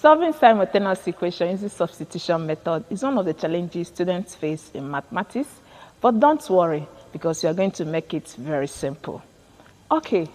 Solving simultaneous equation using substitution method is one of the challenges students face in mathematics, but don't worry because you are going to make it very simple. Okay,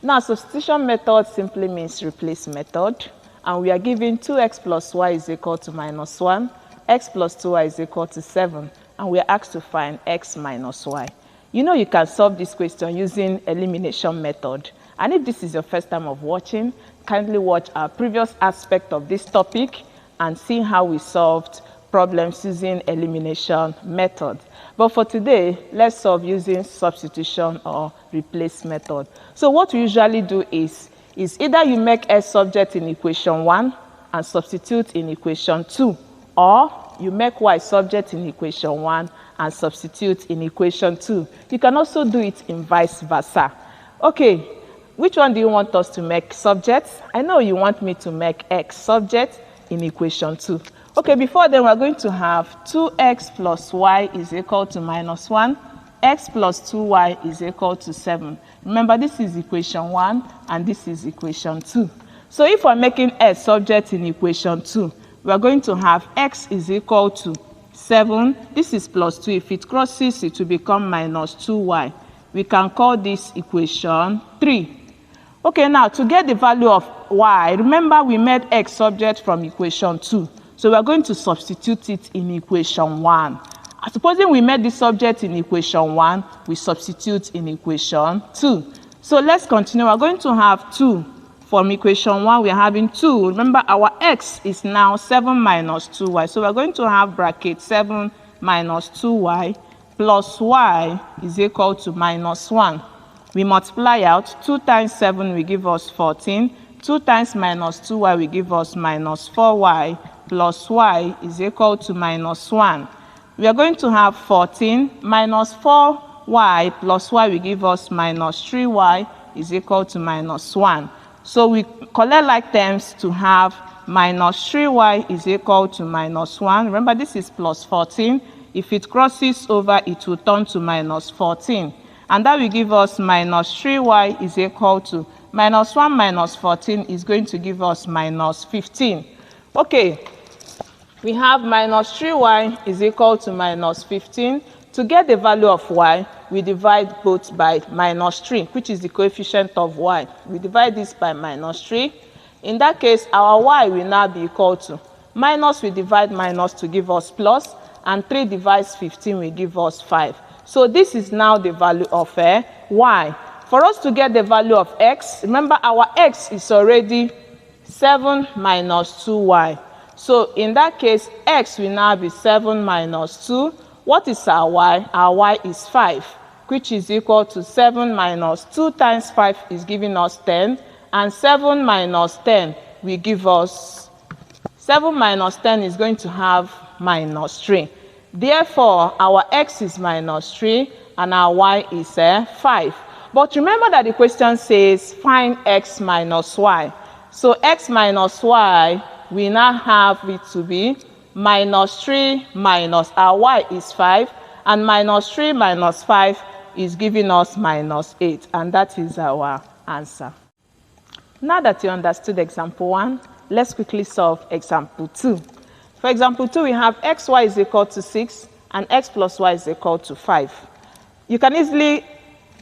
now substitution method simply means replace method, and we are given 2x plus y is equal to minus 1, x plus 2y is equal to 7, and we are asked to find x minus y. You know you can solve this question using elimination method. And if this is your first time of watching, kindly watch our previous aspect of this topic and see how we solved problems using elimination method. But for today, let's solve using substitution or replace method. So what we usually do is either you make x subject in equation 1 and substitute in equation 2, or you make y subject in equation 1 and substitute in equation 2. You can also do it in vice versa. Okay, which one do you want us to make subject? I know you want me to make x subject in equation 2. Okay, before then we're going to have 2x plus y is equal to minus 1, x plus 2y is equal to 7. Remember, this is equation 1 and this is equation 2. So if we're making x subject in equation 2, we're going to have x is equal to 7. This is plus 2. If it crosses, it will become minus 2y. We can call this equation 3. Okay, now to get the value of y, remember we made x subject from equation 2. So we are going to substitute it in equation 1. Supposing we made this subject in equation 1, we substitute in equation 2. So let's continue. We're going to have 2. From equation 1, we're having 2. Remember, our x is now 7 minus 2y. So we're going to have bracket 7 minus 2y plus y is equal to minus 1. We multiply out. 2 times 7 will give us 14. 2 times minus 2y will give us minus 4y plus y is equal to minus 1. We are going to have 14 minus 4y plus y will give us minus 3y is equal to minus 1. So we collect like terms to have minus 3y is equal to minus 1. Remember, this is plus 14. If it crosses over, it will turn to minus 14. And that will give us minus 3y is equal to minus 1 minus 14 is going to give us minus 15. Okay, we have minus 3y is equal to minus 15. To get the value of y, we divide both by minus 3, which is the coefficient of y. We divide this by minus 3. In that case, our y will now be equal to minus, we divide minus to give us plus, and 3 divides 15 will give us 5. So this is now the value of y. For us to get the value of x, remember our x is already 7 minus 2y. So in that case, x will now be 7 minus 2. What is our y? Our y is 5, which is equal to 7 minus 2 times 5 is giving us 10. And 7 minus 10 will give us, 7 minus 10 is going to have minus 3. Therefore, our x is minus 3 and our y is 5. But remember that the question says find x minus y. So x minus y, we now have it to be minus 3 minus our y is 5, and minus 3 minus 5 is giving us minus 8, and that is our answer. Now that you understood example 1, let's quickly solve example 2. For example 2, we have xy is equal to 6 and x plus y is equal to 5. You can easily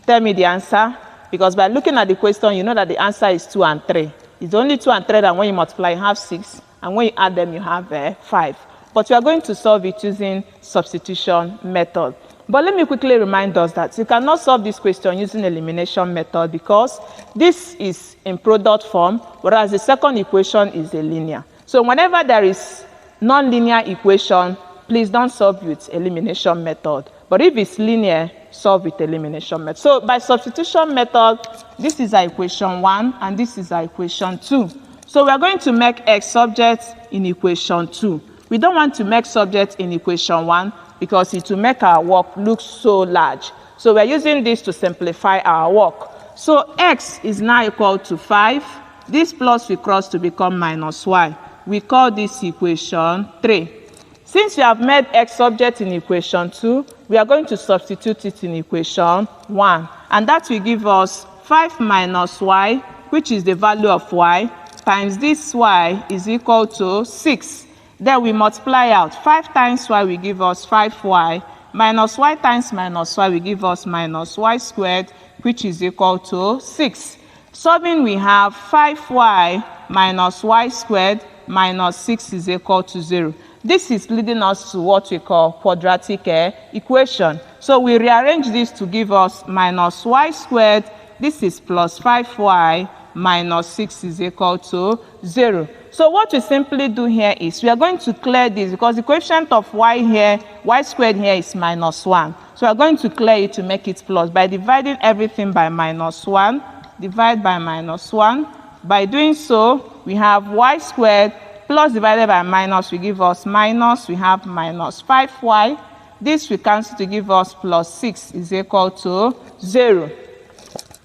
tell me the answer because by looking at the question, you know that the answer is 2 and 3. It's only 2 and 3, and when you multiply, you have 6. And when you add them, you have 5. But we are going to solve it using substitution method. But let me quickly remind us that you cannot solve this question using elimination method because this is in product form, whereas the second equation is a linear. So whenever there is non-linear equation, please don't solve with elimination method. But if it's linear, solve with elimination method. So by substitution method, this is our equation 1 and this is our equation 2. So we are going to make x subject in equation 2. We don't want to make subject in equation 1 because it will make our work look so large. So we're using this to simplify our work. So x is now equal to 5. This plus will cross to become minus y. We call this equation 3. Since we have made x subject in equation 2, we are going to substitute it in equation 1. And that will give us 5 minus y, which is the value of y, times this y is equal to 6. Then we multiply out. 5 times y will give us 5y, minus y times minus y will give us minus y squared, which is equal to 6. Solving, we have 5y minus y squared minus 6 is equal to 0. This is leading us to what we call quadratic equation. So we rearrange this to give us minus y squared. This is plus 5y minus 6 is equal to 0. So what we simply do here is we are going to clear this because the coefficient of y here, y squared here is minus 1. So we are going to clear it to make it plus by dividing everything by minus 1. Divide by minus 1. By doing so, we have y squared plus divided by minus will give us minus. We have minus 5y. This we cancel to give us plus 6 is equal to 0.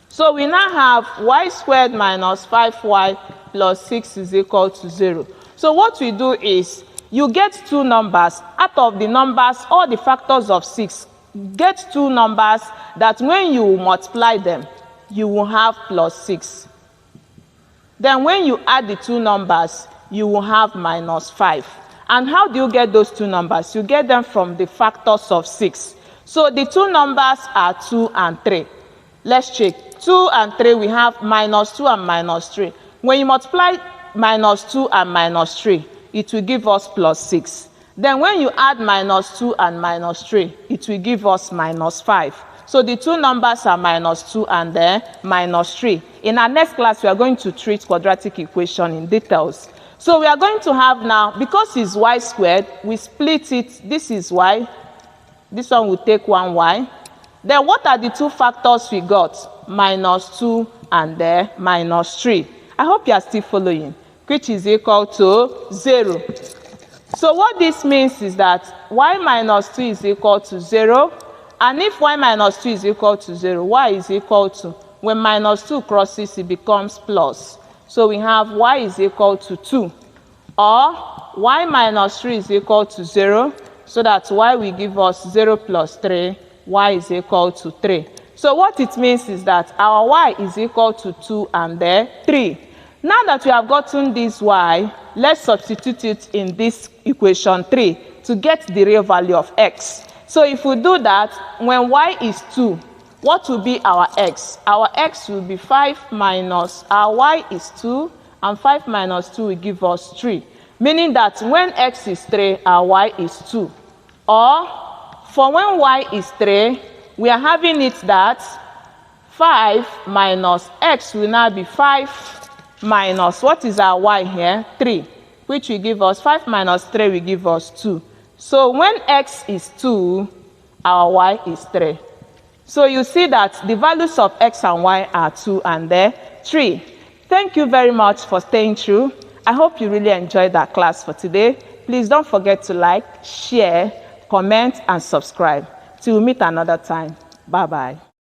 So we now have y squared minus 5y plus 6 is equal to 0. So what we do is you get two numbers. Out of the numbers, all the factors of 6, get two numbers that when you multiply them, you will have plus 6. Then when you add the two numbers, you will have minus 5. And how do you get those two numbers? You get them from the factors of 6. So the two numbers are 2 and 3. Let's check. 2 and 3, we have minus 2 and minus 3. When you multiply minus 2 and minus 3, it will give us plus 6. Then when you add minus 2 and minus 3, it will give us minus 5. So the two numbers are minus 2 and minus 3. In our next class, we are going to treat quadratic equation in details. So we are going to have now, because it's y squared, we split it. This is y. This one will take 1y. Then what are the two factors we got? Minus 2 and minus 3. I hope you are still following, which is equal to 0. So what this means is that y minus 2 is equal to 0. And if y minus 2 is equal to 0, y is equal to, when minus 2 crosses, it becomes plus. So we have y is equal to 2. Or y minus 3 is equal to 0. So that y will give us 0 plus 3. Y is equal to 3. So what it means is that our y is equal to 2 and 3. Now that we have gotten this y, let's substitute it in this equation 3 to get the real value of x. So if we do that, when y is 2, what will be our x? Our x will be 5 minus, our y is 2, and 5 minus 2 will give us 3. Meaning that when x is 3, our y is 2. Or, for when y is 3, we are having it that 5 minus x will now be 5 minus, what is our y here? 3, which will give us 5 minus 3 will give us 2. So when x is 2, our y is 3. So you see that the values of x and y are 2 and 3. Thank you very much for staying through. I hope you really enjoyed that class for today. Please don't forget to like, share, comment, and subscribe. Till we meet another time. Bye-bye.